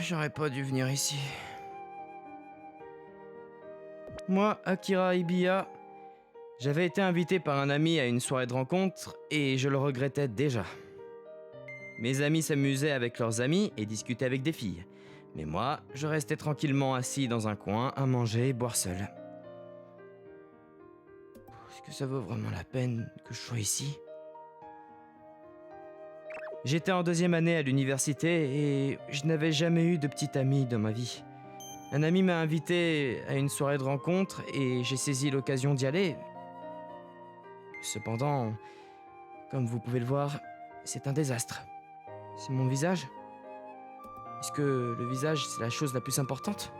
J'aurais pas dû venir ici. Moi, Akira Ibiya, j'avais été invité par un ami à une soirée de rencontre et je le regrettais déjà. Mes amis s'amusaient avec leurs amis et discutaient avec des filles. Mais moi, je restais tranquillement assis dans un coin à manger et boire seul. Est-ce que ça vaut vraiment la peine que je sois ici ? J'étais en 2e année à l'université et je n'avais jamais eu de petit ami dans ma vie. Un ami m'a invité à une soirée de rencontre et j'ai saisi l'occasion d'y aller. Cependant, comme vous pouvez le voir, c'est un désastre. C'est mon visage ? Est-ce que le visage, c'est la chose la plus importante ?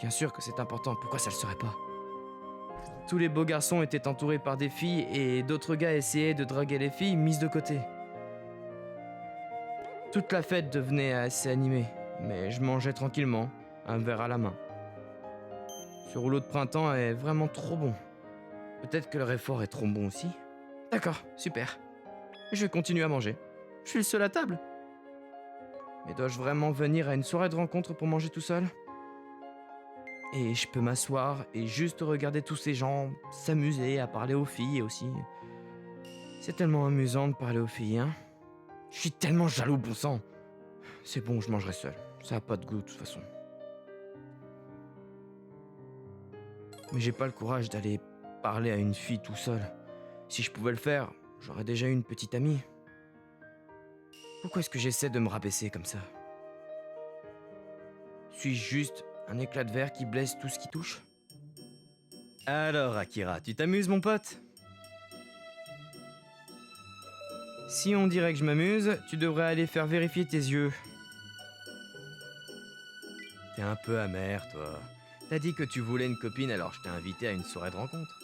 Bien sûr que c'est important, pourquoi ça le serait pas ? Tous les beaux garçons étaient entourés par des filles et d'autres gars essayaient de draguer les filles mises de côté. Toute la fête devenait assez animée, mais je mangeais tranquillement, un verre à la main. Ce rouleau de printemps est vraiment trop bon. Peut-être que le réfort est trop bon aussi ? D'accord, super. Je vais continuer à manger. Je suis le seul à table. Mais dois-je vraiment venir à une soirée de rencontre pour manger tout seul ? Et je peux m'asseoir et juste regarder tous ces gens s'amuser à parler aux filles aussi. C'est tellement amusant de parler aux filles, hein ? Je suis tellement jaloux, bon sang. C'est bon, je mangerai seul. Ça a pas de goût de toute façon. Mais j'ai pas le courage d'aller parler à une fille tout seul. Si je pouvais le faire, j'aurais déjà eu une petite amie. Pourquoi est-ce que j'essaie de me rabaisser comme ça ? Suis-je juste un éclat de verre qui blesse tout ce qui touche ? Alors, Akira, tu t'amuses, mon pote ? Si on dirait que je m'amuse, tu devrais aller faire vérifier tes yeux. T'es un peu amer, toi. T'as dit que tu voulais une copine, alors je t'ai invité à une soirée de rencontre.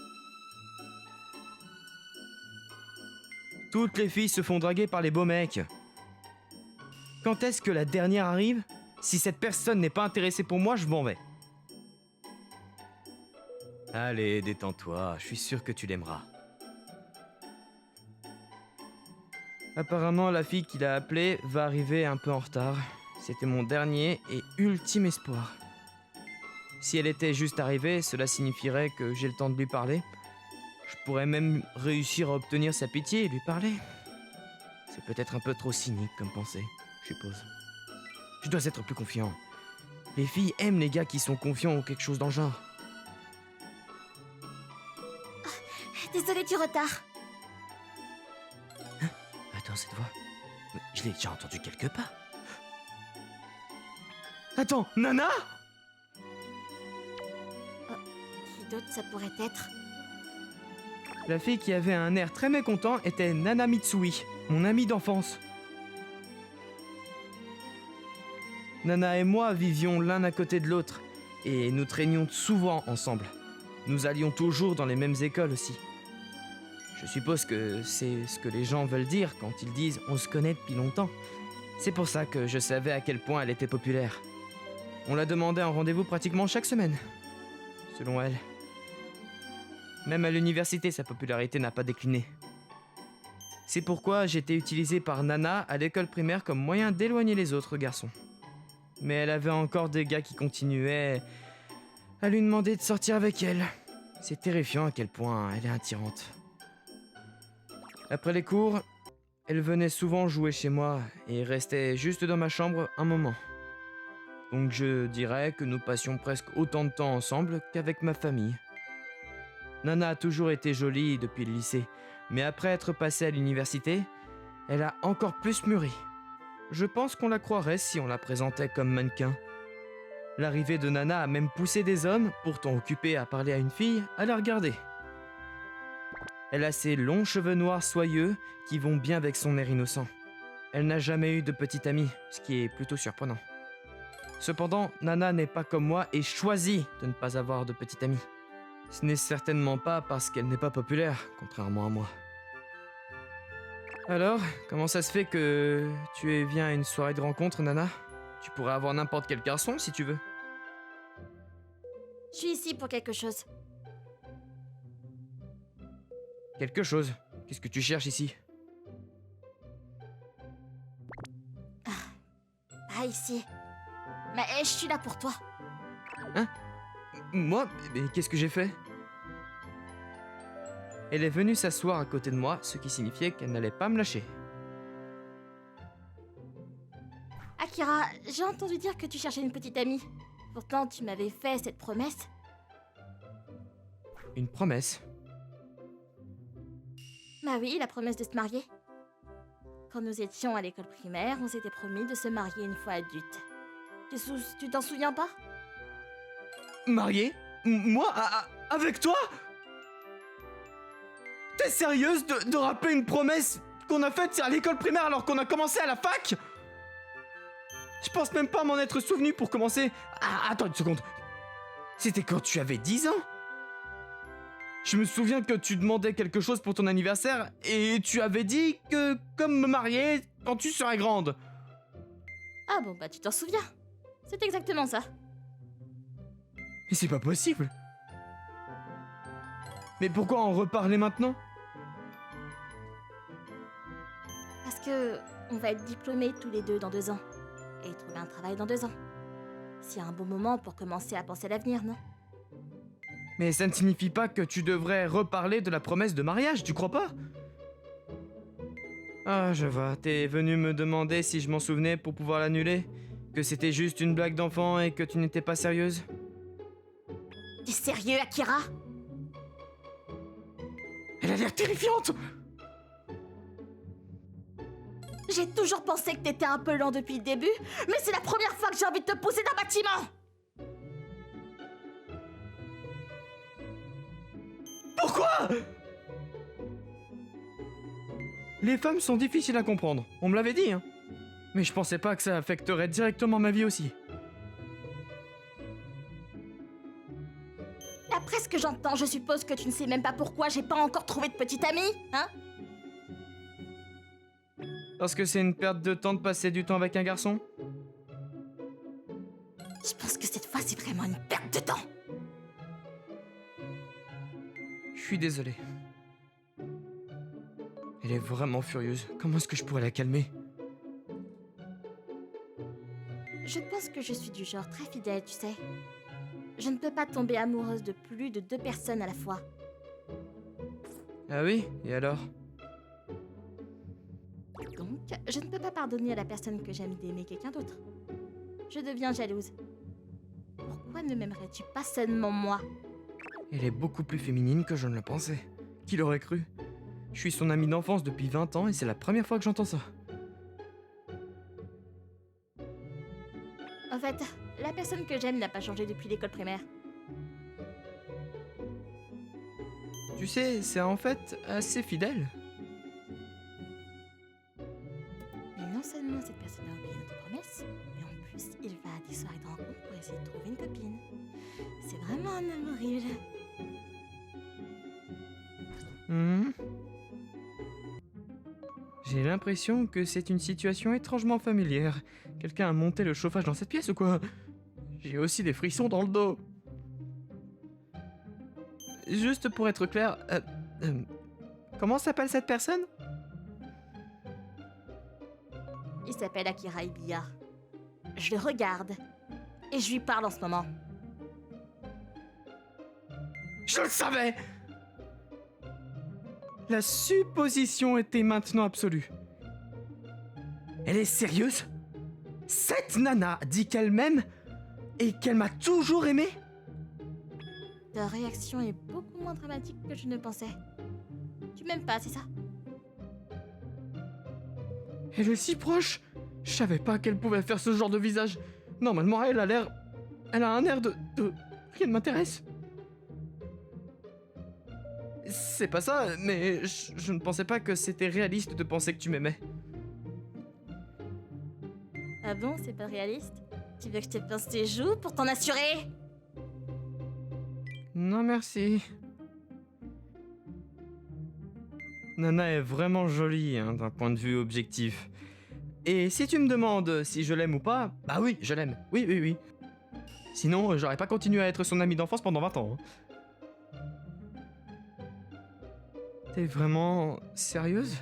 Toutes les filles se font draguer par les beaux mecs. Quand est-ce que la dernière arrive ? Si cette personne n'est pas intéressée pour moi, je m'en vais. Allez, détends-toi, je suis sûr que tu l'aimeras. Apparemment, la fille qui l'a appelé va arriver un peu en retard. C'était mon dernier et ultime espoir. Si elle était juste arrivée, cela signifierait que j'ai le temps de lui parler. Je pourrais même réussir à obtenir sa pitié et lui parler. C'est peut-être un peu trop cynique comme pensée, je suppose. Je dois être plus confiant. Les filles aiment les gars qui sont confiants ou quelque chose dans le genre. Désolée du retard. Attends, cette voix, je l'ai déjà entendue quelque part. Attends, Nana ? Qui d'autre ça pourrait être ? La fille qui avait un air très mécontent était Nana Mitsui, mon amie d'enfance. Nana et moi vivions l'un à côté de l'autre, et nous traînions souvent ensemble. Nous allions toujours dans les mêmes écoles aussi. Je suppose que c'est ce que les gens veulent dire quand ils disent « on se connaît depuis longtemps ». C'est pour ça que je savais à quel point elle était populaire. On la demandait en rendez-vous pratiquement chaque semaine, selon elle. Même à l'université, sa popularité n'a pas décliné. C'est pourquoi j'étais utilisé par Nana à l'école primaire comme moyen d'éloigner les autres garçons. Mais elle avait encore des gars qui continuaient à lui demander de sortir avec elle. C'est terrifiant à quel point elle est attirante. Après les cours, elle venait souvent jouer chez moi et restait juste dans ma chambre un moment. Donc je dirais que nous passions presque autant de temps ensemble qu'avec ma famille. Nana a toujours été jolie depuis le lycée, mais après être passée à l'université, elle a encore plus mûri. Je pense qu'on la croirait si on la présentait comme mannequin. L'arrivée de Nana a même poussé des hommes, pourtant occupés à parler à une fille, à la regarder. Elle a ses longs cheveux noirs soyeux qui vont bien avec son air innocent. Elle n'a jamais eu de petite amie, ce qui est plutôt surprenant. Cependant, Nana n'est pas comme moi et choisit de ne pas avoir de petite amie. Ce n'est certainement pas parce qu'elle n'est pas populaire, contrairement à moi. Alors, comment ça se fait que tu viens à une soirée de rencontre, Nana ? Tu pourrais avoir n'importe quel garçon si tu veux. Je suis ici pour quelque chose. Quelque chose ? Qu'est-ce que tu cherches ici ? Akira ici. Mais je suis là pour toi. Moi? Mais qu'est-ce que j'ai fait? Elle est venue s'asseoir à côté de moi, ce qui signifiait qu'elle n'allait pas me lâcher. Akira, j'ai entendu dire que tu cherchais une petite amie. Pourtant, tu m'avais fait cette promesse. Une promesse. Bah oui, la promesse de se marier. Quand nous étions à l'école primaire, on s'était promis de se marier une fois adulte. Tu t'en souviens pas? Marié? Moi? Avec toi? T'es sérieuse de rappeler une promesse qu'on a faite à l'école primaire alors qu'on a commencé à la fac? Je pense même pas m'en être souvenu pour commencer. Attends une seconde. C'était quand tu avais 10 ans? Je me souviens que tu demandais quelque chose pour ton anniversaire et tu avais dit que comme me marier quand tu serais grande. Ah bon, bah tu t'en souviens. C'est exactement ça. Mais c'est pas possible. Mais pourquoi en reparler maintenant? Parce que on va être diplômés tous les deux dans 2 ans. Et trouver un travail dans 2 ans. C'est un bon moment pour commencer à penser à l'avenir, non? Mais ça ne signifie pas que tu devrais reparler de la promesse de mariage, tu crois pas? Ah, je vois, t'es venu me demander si je m'en souvenais pour pouvoir l'annuler? Que c'était juste une blague d'enfant et que tu n'étais pas sérieuse? T'es sérieux, Akira? Elle a l'air terrifiante! J'ai toujours pensé que t'étais un peu lent depuis le début, mais c'est la première fois que j'ai envie de te pousser d'un bâtiment! Pourquoi? Les femmes sont difficiles à comprendre, on me l'avait dit, hein. Mais je pensais pas que ça affecterait directement ma vie aussi. D'après ce que j'entends, je suppose que tu ne sais même pas pourquoi j'ai pas encore trouvé de petite amie, hein? Parce que c'est une perte de temps de passer du temps avec un garçon? Je pense que cette fois, c'est vraiment une perte de temps. Je suis désolé. Elle est vraiment furieuse. Comment est-ce que je pourrais la calmer? Je pense que je suis du genre très fidèle, tu sais. Je ne peux pas tomber amoureuse de plus de 2 personnes à la fois. Ah oui? Et alors? Donc, je ne peux pas pardonner à la personne que j'aime d'aimer quelqu'un d'autre. Je deviens jalouse. Pourquoi ne m'aimerais-tu pas seulement moi? Elle est beaucoup plus féminine que je ne le pensais. Qui l'aurait cru? Je suis son amie d'enfance depuis 20 ans et c'est la première fois que j'entends ça. En fait, la personne que j'aime n'a pas changé depuis l'école primaire. Tu sais, c'est en fait assez fidèle. Mais non seulement cette personne a oublié notre promesse, mais en plus, il va à des soirées de rencontre pour essayer de trouver une copine. C'est vraiment un homme horrible. Mhm. J'ai l'impression que c'est une situation étrangement familière. Quelqu'un a monté le chauffage dans cette pièce ou quoi? J'ai aussi des frissons dans le dos. Juste pour être clair, comment s'appelle cette personne? Il s'appelle Akira Ibiya. Je le regarde. Et je lui parle en ce moment. Je le savais! La supposition était maintenant absolue. Elle est sérieuse? Cette nana dit qu'elle m'aime et qu'elle m'a toujours aimé? Ta réaction est beaucoup moins dramatique que je ne pensais. Tu m'aimes pas, c'est ça? Elle est si proche! Je savais pas qu'elle pouvait faire ce genre de visage. Normalement, elle a l'air... Elle a un air de... Rien ne m'intéresse. C'est pas ça, mais je ne pensais pas que c'était réaliste de penser que tu m'aimais. Ah bon, c'est pas réaliste? Tu veux que je te pince tes joues pour t'en assurer? Non merci. Nana est vraiment jolie, hein, d'un point de vue objectif. Et si tu me demandes si je l'aime ou pas, bah oui, je l'aime. Oui, oui, oui. Sinon, j'aurais pas continué à être son amie d'enfance pendant 20 ans. Hein. T'es vraiment sérieuse?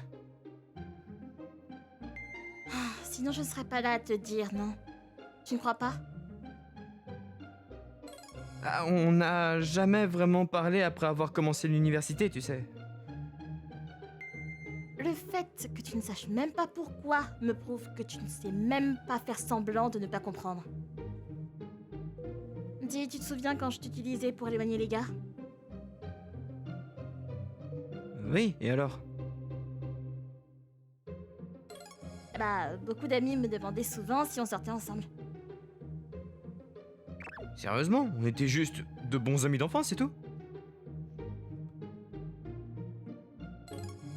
Sinon je ne serais pas là à te dire, non? Tu ne crois pas? Ah, on n'a jamais vraiment parlé après avoir commencé l'université, tu sais. Le fait que tu ne saches même pas pourquoi me prouve que tu ne sais même pas faire semblant de ne pas comprendre. Dis, tu te souviens quand je t'utilisais pour éloigner les gars? Oui, et alors? Bah, beaucoup d'amis me demandaient souvent si on sortait ensemble. Sérieusement, on était juste de bons amis d'enfance, c'est tout?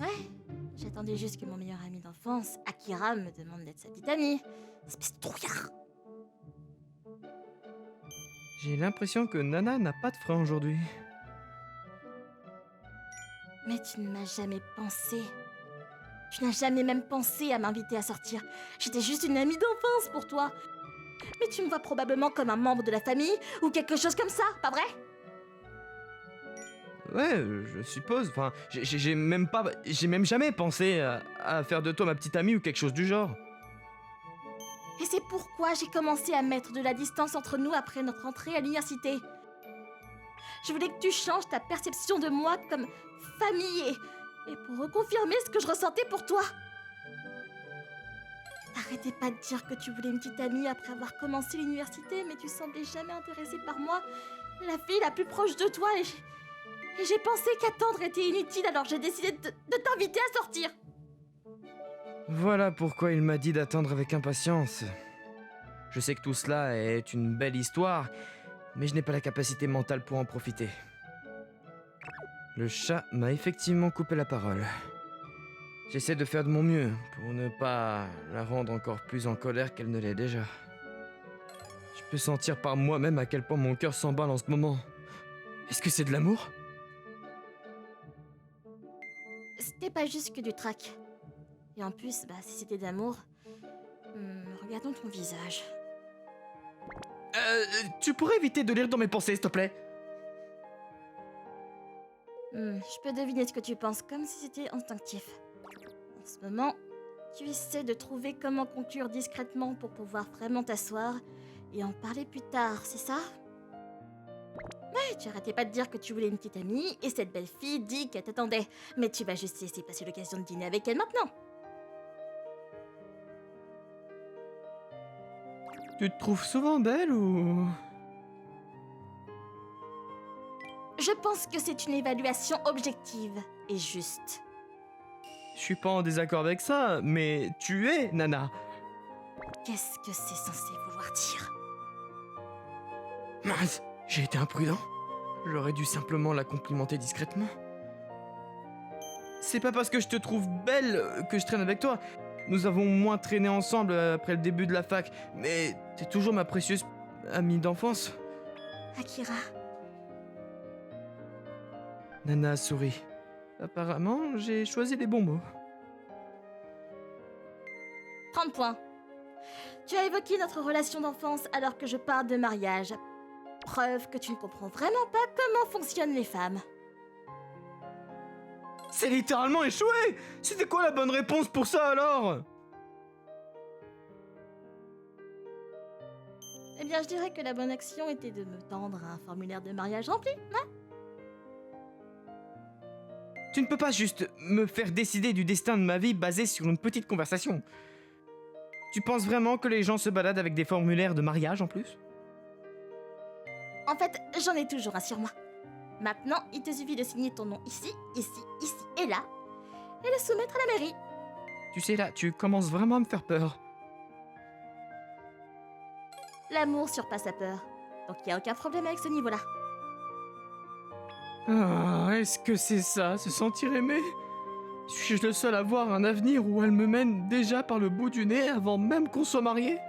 Ouais, j'attendais juste que mon meilleur ami d'enfance, Akira, me demande d'être sa petite amie. Espèce de trouillard! J'ai l'impression que Nana n'a pas de frein aujourd'hui. Mais tu ne m'as jamais pensé. Tu n'as jamais même pensé à m'inviter à sortir. J'étais juste une amie d'enfance pour toi. Mais tu me vois probablement comme un membre de la famille ou quelque chose comme ça, pas vrai? Ouais, je suppose. Enfin, j'ai même jamais pensé à faire de toi ma petite amie ou quelque chose du genre. Et c'est pourquoi j'ai commencé à mettre de la distance entre nous après notre entrée à l'université. Je voulais que tu changes ta perception de moi comme famille et pour reconfirmer ce que je ressentais pour toi. T'arrêtais pas de dire que tu voulais une petite amie après avoir commencé l'université, mais tu semblais jamais intéressée par moi, la fille la plus proche de toi, et j'ai pensé qu'attendre était inutile, alors j'ai décidé de t'inviter à sortir. Voilà pourquoi il m'a dit d'attendre avec impatience. Je sais que tout cela est une belle histoire, mais je n'ai pas la capacité mentale pour en profiter. Le chat m'a effectivement coupé la parole. J'essaie de faire de mon mieux pour ne pas la rendre encore plus en colère qu'elle ne l'est déjà. Je peux sentir par moi-même à quel point mon cœur s'emballe en ce moment. Est-ce que c'est de l'amour? C'était pas juste que du trac. Et en plus, bah, si c'était d'amour, regardons ton visage. Tu pourrais éviter de lire dans mes pensées, s'il te plaît? Je peux deviner ce que tu penses, comme si c'était instinctif. En ce moment, tu essaies de trouver comment conclure discrètement pour pouvoir vraiment t'asseoir et en parler plus tard, c'est ça? Ouais, tu arrêtais pas de dire que tu voulais une petite amie, et cette belle fille dit qu'elle t'attendait. Mais tu vas juste laisser passer l'occasion de dîner avec elle maintenant. Tu te trouves souvent belle ou... Je pense que c'est une évaluation objective et juste. Je suis pas en désaccord avec ça, mais tu es Nana. Qu'est-ce que c'est censé vouloir dire? Mince, j'ai été imprudent. J'aurais dû simplement la complimenter discrètement. C'est pas parce que je te trouve belle que je traîne avec toi. Nous avons moins traîné ensemble après le début de la fac, mais t'es toujours ma précieuse amie d'enfance. Akira, Nana sourit. Apparemment, j'ai choisi les bons mots. 30 points. Tu as évoqué notre relation d'enfance alors que je parle de mariage. Preuve que tu ne comprends vraiment pas comment fonctionnent les femmes. C'est littéralement échoué! C'était quoi la bonne réponse pour ça alors? Eh bien, je dirais que la bonne action était de me tendre un formulaire de mariage rempli, hein? Tu ne peux pas juste me faire décider du destin de ma vie basé sur une petite conversation. Tu penses vraiment que les gens se baladent avec des formulaires de mariage en plus? En fait, j'en ai toujours un sur moi. Maintenant, il te suffit de signer ton nom ici, ici, ici et là, et le soumettre à la mairie. Tu sais là, tu commences vraiment à me faire peur. L'amour surpasse la peur, donc il n'y a aucun problème avec ce niveau-là. Ah, est-ce que c'est ça, se sentir aimé? Suis-je le seul à voir un avenir où elle me mène déjà par le bout du nez avant même qu'on soit mariés?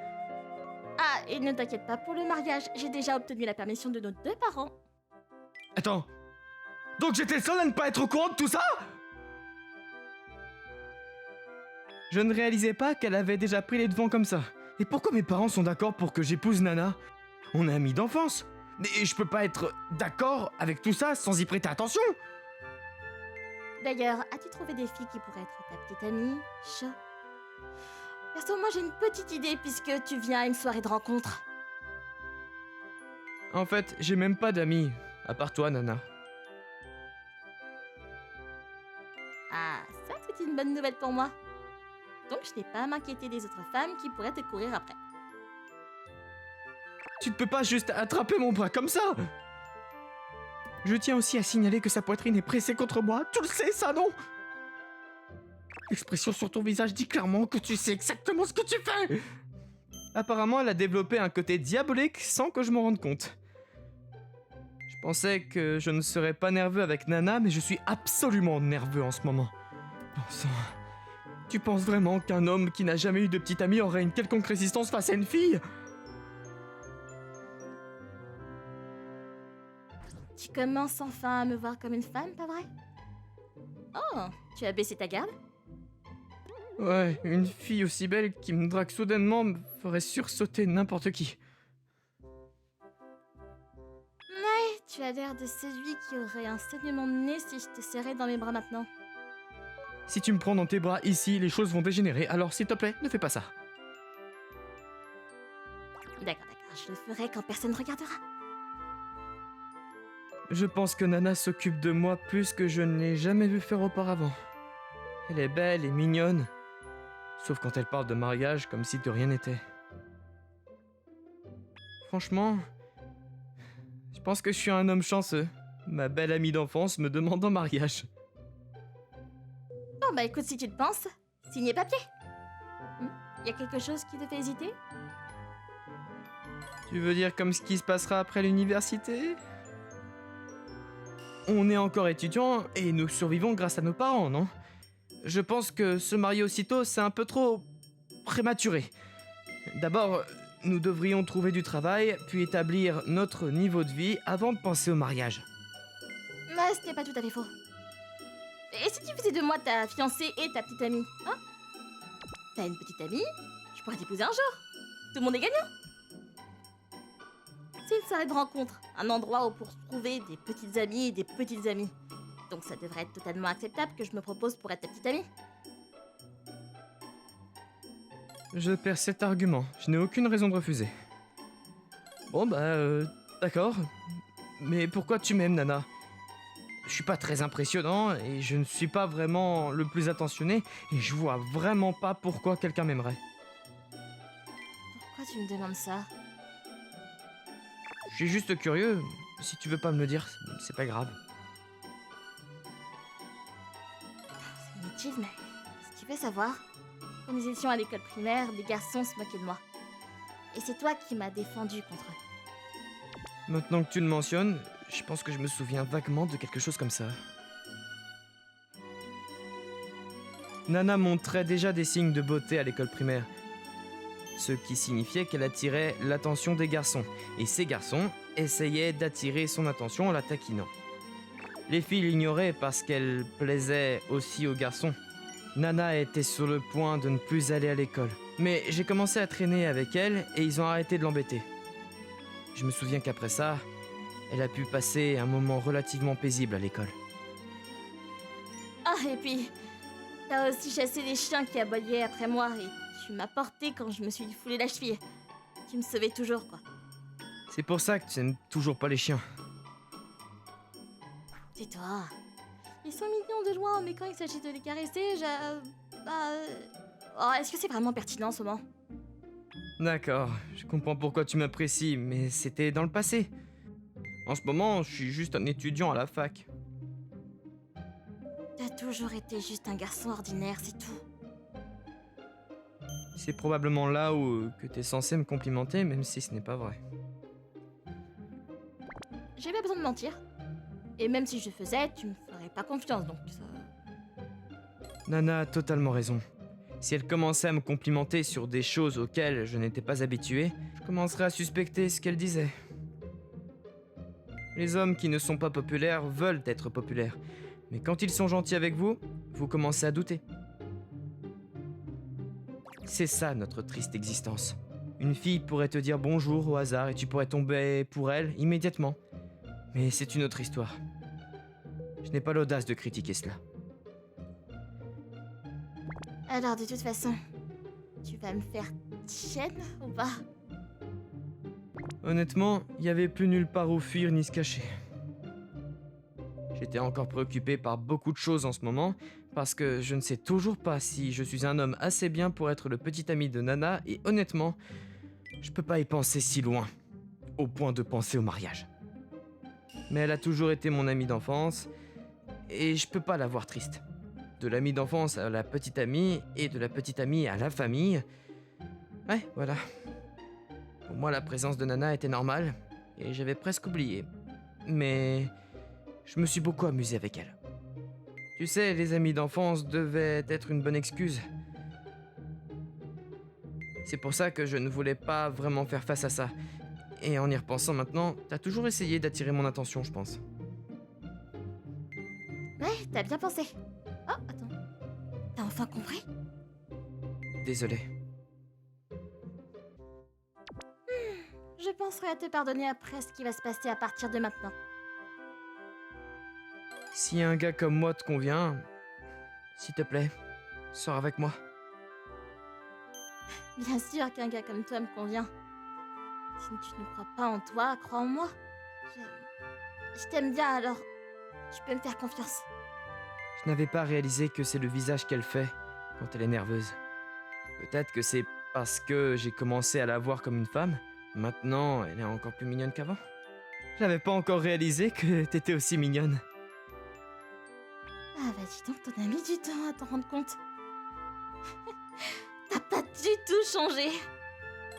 Ah, et ne t'inquiète pas pour le mariage, j'ai déjà obtenu la permission de nos 2 parents. Attends, donc j'étais le seul à ne pas être au courant de tout ça? Je ne réalisais pas qu'elle avait déjà pris les devants comme ça. Et pourquoi mes parents sont d'accord pour que j'épouse Nana? On est amis d'enfance. Et je peux pas être d'accord avec tout ça sans y prêter attention. D'ailleurs, as-tu trouvé des filles qui pourraient être ta petite amie, Cho? Perso, moi j'ai une petite idée puisque tu viens à une soirée de rencontre. En fait, j'ai même pas d'amis, à part toi, Nana. Ah, ça c'est une bonne nouvelle pour moi. Donc je n'ai pas à m'inquiéter des autres femmes qui pourraient te courir après. Tu ne peux pas juste attraper mon bras comme ça! Je tiens aussi à signaler que sa poitrine est pressée contre moi. Tu le sais, ça, non? L'expression sur ton visage dit clairement que tu sais exactement ce que tu fais! Apparemment, elle a développé un côté diabolique sans que je m'en rende compte. Je pensais que je ne serais pas nerveux avec Nana, mais je suis absolument nerveux en ce moment. Bon sang, tu penses vraiment qu'un homme qui n'a jamais eu de petite amie aurait une quelconque résistance face à une fille? Tu commences enfin à me voir comme une femme, pas vrai? Oh, tu as baissé ta garde? Ouais, une fille aussi belle qui me drague soudainement me ferait sursauter n'importe qui. Ouais, tu as l'air de celui qui aurait un saignement de nez si je te serrais dans mes bras maintenant. Si tu me prends dans tes bras ici, les choses vont dégénérer, alors s'il te plaît, ne fais pas ça. D'accord, je le ferai quand personne ne regardera. Je pense que Nana s'occupe de moi plus que je ne l'ai jamais vu faire auparavant. Elle est belle et mignonne, sauf quand elle parle de mariage comme si de rien n'était. Franchement, je pense que je suis un homme chanceux. Ma belle amie d'enfance me demande en mariage. Bon bah écoute, si tu le penses, signez papier. Y a quelque chose qui te fait hésiter? Tu veux dire comme ce qui se passera après l'université? On est encore étudiants et nous survivons grâce à nos parents, non? Je pense que se marier aussitôt, c'est un peu trop prématuré. D'abord, nous devrions trouver du travail, puis établir notre niveau de vie avant de penser au mariage. Ouais, ce n'est pas tout à fait faux. Et si tu faisais de moi ta fiancée et ta petite amie, hein? T'as une petite amie, je pourrais t'épouser un jour. Tout le monde est gagnant. C'est une soirée de rencontre, un endroit où pour se trouver des petites amies et des petites amies. Donc ça devrait être totalement acceptable que je me propose pour être ta petite amie. Je perds cet argument, je n'ai aucune raison de refuser. Bon d'accord. Mais pourquoi tu m'aimes, Nana? Je suis pas très impressionnant et je ne suis pas vraiment le plus attentionné et je vois vraiment pas pourquoi quelqu'un m'aimerait. Pourquoi tu me demandes ça? Je suis juste curieux, si tu veux pas me le dire, c'est pas grave. C'est inutile, mais si tu veux savoir, quand nous étions à l'école primaire, des garçons se moquaient de moi. Et c'est toi qui m'as défendu contre eux. Maintenant que tu le mentionnes, je pense que je me souviens vaguement de quelque chose comme ça. Nana montrait déjà des signes de beauté à l'école primaire, ce qui signifiait qu'elle attirait l'attention des garçons, et ces garçons essayaient d'attirer son attention en la taquinant. Les filles l'ignoraient parce qu'elle plaisait aussi aux garçons. Nana était sur le point de ne plus aller à l'école, mais j'ai commencé à traîner avec elle et ils ont arrêté de l'embêter. Je me souviens qu'après ça, elle a pu passer un moment relativement paisible à l'école. Ah, et puis, t'as aussi chassé les chiens qui aboyaient après moi et tu m'as porté quand je me suis foulé la cheville. Tu me sauvais toujours, quoi. C'est pour ça que tu n'aimes toujours pas les chiens. Tais-toi. Ils sont mignons de loin, mais quand il s'agit de les caresser, Oh, est-ce que c'est vraiment pertinent en ce moment? D'accord, je comprends pourquoi tu m'apprécies, mais c'était dans le passé. En ce moment, je suis juste un étudiant à la fac. T'as toujours été juste un garçon ordinaire, c'est tout. C'est probablement là où que t'es censé me complimenter, même si ce n'est pas vrai. J'ai pas besoin de mentir. Et même si je faisais, tu me ferais pas confiance, donc ça... Nana a totalement raison. Si elle commençait à me complimenter sur des choses auxquelles je n'étais pas habitué, je commencerais à suspecter ce qu'elle disait. Les hommes qui ne sont pas populaires veulent être populaires, mais quand ils sont gentils avec vous, vous commencez à douter. C'est ça notre triste existence. Une fille pourrait te dire bonjour au hasard et tu pourrais tomber pour elle immédiatement. Mais c'est une autre histoire. Je n'ai pas l'audace de critiquer cela. Alors, de toute façon, Tu vas me faire tienne ou pas? Honnêtement, il n'y avait plus nulle part où fuir ni se cacher. J'étais encore préoccupé par beaucoup de choses en ce moment, parce que je ne sais toujours pas si je suis un homme assez bien pour être le petit ami de Nana, et honnêtement, je peux pas y penser si loin, au point de penser au mariage. Mais elle a toujours été mon amie d'enfance, et je peux pas la voir triste. De l'amie d'enfance à la petite amie, et de la petite amie à la famille. Ouais, voilà. Pour moi, la présence de Nana était normale, et j'avais presque oublié. Mais je me suis beaucoup amusé avec elle. Tu sais, les amis d'enfance devaient être une bonne excuse. C'est pour ça que je ne voulais pas vraiment faire face à ça. Et en y repensant maintenant, t'as toujours essayé d'attirer mon attention, je pense. Ouais, t'as bien pensé. Oh, attends. T'as enfin compris? Désolé. Je penserai à te pardonner après ce qui va se passer à partir de maintenant. Si un gars comme moi te convient, s'il te plaît, sors avec moi. Bien sûr qu'un gars comme toi me convient. Si tu ne crois pas en toi, crois en moi. Je t'aime bien, alors tu peux me faire confiance. Je n'avais pas réalisé que c'est le visage qu'elle fait quand elle est nerveuse. Peut-être que c'est parce que j'ai commencé à la voir comme une femme. Maintenant, elle est encore plus mignonne qu'avant. J'avais pas encore réalisé que t'étais aussi mignonne. Ah bah dis donc, ton ami du temps à t'en rendre compte. T'as pas du tout changé.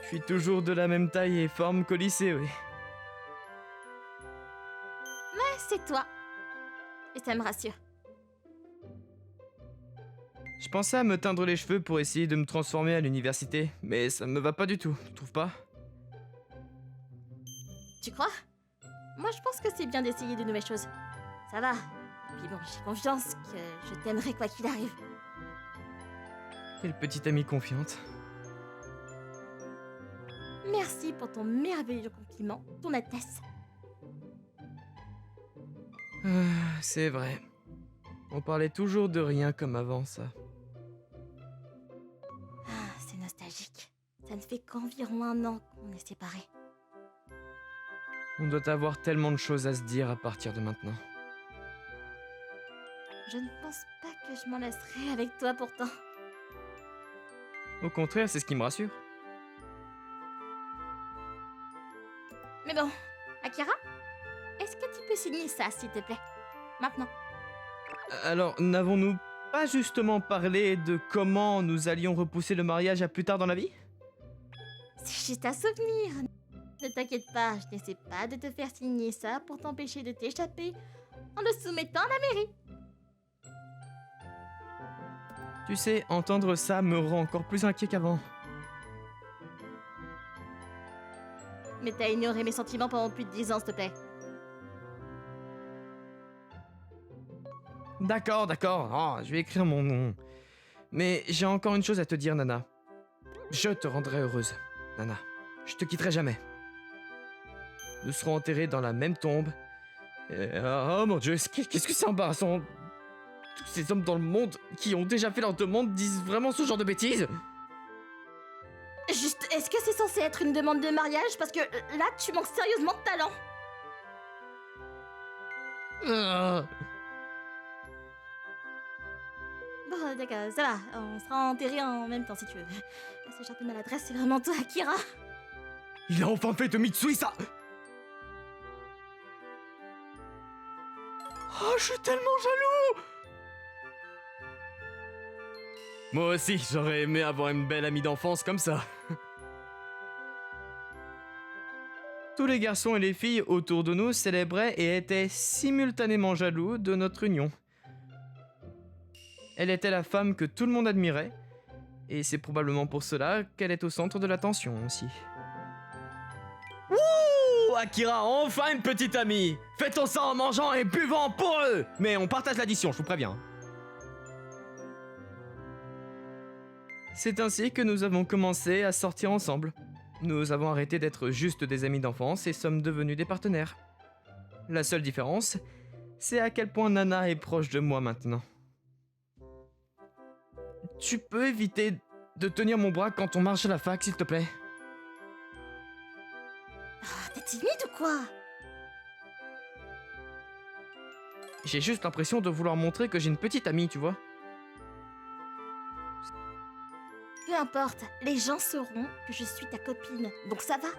Je suis toujours de la même taille et forme qu'au lycée, oui. Ouais, c'est toi. Et ça me rassure. Je pensais à me teindre les cheveux pour essayer de me transformer à l'université, mais ça me va pas du tout, tu trouves pas? Tu crois? Moi, je pense que c'est bien d'essayer de nouvelles choses. Ça va. Puis bon, j'ai confiance que je t'aimerai quoi qu'il arrive. Quelle petite amie confiante. Merci pour ton merveilleux compliment, ton Altesse. C'est vrai. On parlait toujours de rien comme avant, ça. Ah, c'est nostalgique. Ça ne fait qu'environ 1 an qu'on est séparés. On doit avoir tellement de choses à se dire à partir de maintenant. Je ne pense pas que je m'en laisserai avec toi pourtant. Au contraire, c'est ce qui me rassure. Mais bon, Akira, est-ce que tu peux signer ça, s'il te plaît? Maintenant. Alors, n'avons-nous pas justement parlé de comment nous allions repousser le mariage à plus tard dans la vie? C'est juste un souvenir. Ne t'inquiète pas, je n'essaie pas de te faire signer ça pour t'empêcher de t'échapper en le soumettant à la mairie. Tu sais, entendre ça me rend encore plus inquiet qu'avant. Mais t'as ignoré mes sentiments pendant plus de 10 ans, s'il te plaît. D'accord, d'accord. Oh, je vais écrire mon nom. Mais j'ai encore une chose à te dire, Nana. Je te rendrai heureuse, Nana. Je te quitterai jamais. Nous serons enterrés dans la même tombe. Oh mon Dieu, qu'est-ce que c'est embarrassant. Tous ces hommes dans le monde qui ont déjà fait leur demande disent vraiment ce genre de bêtises? Juste, est-ce que c'est censé être une demande de mariage? Parce que là, tu manques sérieusement de talent. Bon, d'accord, ça va. On sera enterrés en même temps, si tu veux. Ce genre de maladresse, c'est vraiment toi, Akira. Il a enfin fait de Mitsui ça. Oh, je suis tellement jaloux. Moi aussi, j'aurais aimé avoir une belle amie d'enfance comme ça. Tous les garçons et les filles autour de nous célébraient et étaient simultanément jaloux de notre union. Elle était la femme que tout le monde admirait, et c'est probablement pour cela qu'elle est au centre de l'attention aussi. Wouh, Akira, enfin une petite amie! Fêtons ça en mangeant et buvant pour eux! Mais on partage l'addition, je vous préviens. C'est ainsi que nous avons commencé à sortir ensemble. Nous avons arrêté d'être juste des amis d'enfance et sommes devenus des partenaires. La seule différence, c'est à quel point Nana est proche de moi maintenant. Tu peux éviter de tenir mon bras quand on marche à la fac, s'il te plaît. Ah, t'es timide ou quoi? J'ai juste l'impression de vouloir montrer que j'ai une petite amie, tu vois. Peu importe, les gens sauront que je suis ta copine, donc ça va.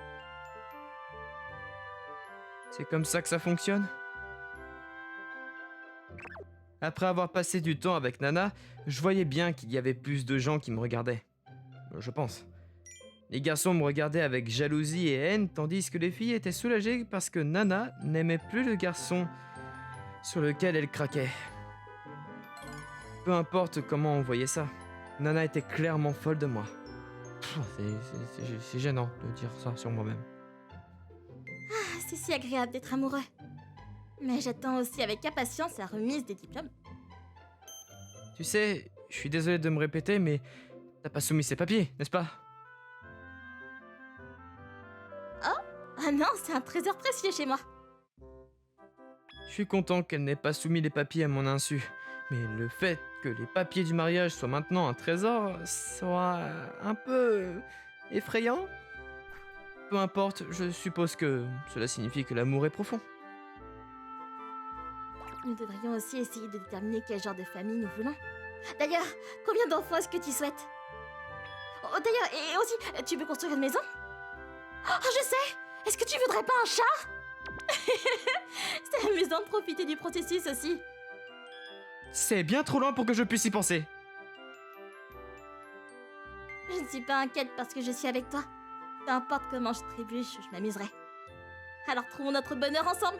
C'est comme ça que ça fonctionne. Après avoir passé du temps avec Nana, je voyais bien qu'il y avait plus de gens qui me regardaient. Je pense. Les garçons me regardaient avec jalousie et haine, tandis que les filles étaient soulagées parce que Nana n'aimait plus le garçon sur lequel elle craquait. Peu importe comment on voyait ça, Nana était clairement folle de moi. C'est gênant de dire ça sur moi-même. Ah, c'est si agréable d'être amoureux. Mais j'attends aussi avec impatience la remise des diplômes. Tu sais, je suis désolé de me répéter, mais t'as pas soumis ces papiers, n'est-ce pas? Ah non, c'est un trésor précieux chez moi. Je suis content qu'elle n'ait pas soumis les papiers à mon insu. Mais le fait que les papiers du mariage soient maintenant un trésor soit un peu effrayant. Peu importe, je suppose que cela signifie que l'amour est profond. Nous devrions aussi essayer de déterminer quel genre de famille nous voulons. D'ailleurs, combien d'enfants est-ce que tu souhaites? Oh, d'ailleurs, et aussi, tu veux construire une maison? Oh, je sais! Est-ce que tu voudrais pas un chat? C'est amusant de profiter du processus aussi. C'est bien trop loin pour que je puisse y penser. Je ne suis pas inquiète parce que je suis avec toi. Peu importe comment je trébuche, je m'amuserai. Alors trouvons notre bonheur ensemble.